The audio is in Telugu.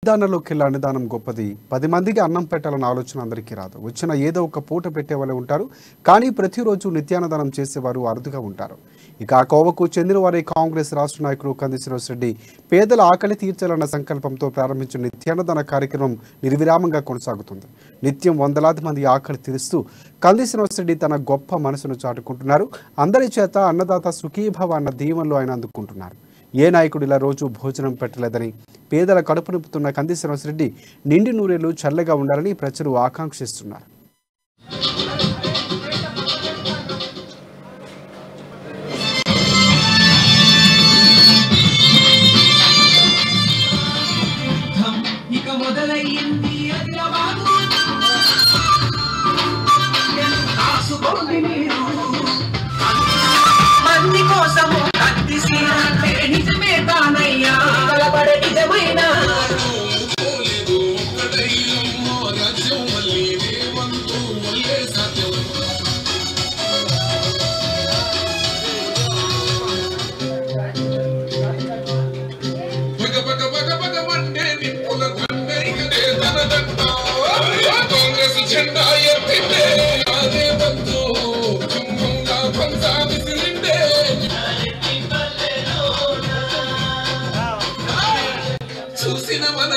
దానంలోకెళ్ళి అన్నదానం గొప్పది. 10 మందికి అన్నం పెట్టాలన్న ఆలోచన అందరికీ రాదు. వచ్చిన ఏదో ఒక పూట పెట్టేవాళ్ళే ఉంటారు. కానీ ప్రతిరోజు నిత్యాన్నదానం చేసేవారు అరుదుగా ఉంటారు. ఇక ఆ కోవకు చెందిన వారే కాంగ్రెస్ రాష్ట్ర నాయకులు కంది శ్రీనివాసరెడ్డి పేదల ఆకలి తీర్చాలన్న సంకల్పంతో ప్రారంభించిన నిత్యాన్నదాన కార్యక్రమం నిర్విరామంగా కొనసాగుతుంది. నిత్యం వందలాది మంది ఆకలి తీరుస్తూ కంది శ్రీనివాసరెడ్డి తన గొప్ప మనసును చాటుకుంటున్నారు. అందరి చేత అన్నదాత సుఖీభవ అన్న దీవెనలు ఆయన అందుకుంటున్నారు. ఏ నాయకుడు ఇలా రోజు భోజనం పెట్టలేదని పేదల కడుపు నింపుతున్న కంది శ్రీనివాసరెడ్డి నిండి నూరేళ్లు చల్లగా ఉండాలని ప్రజలు ఆకాంక్షిస్తున్నారు. చూసిన మన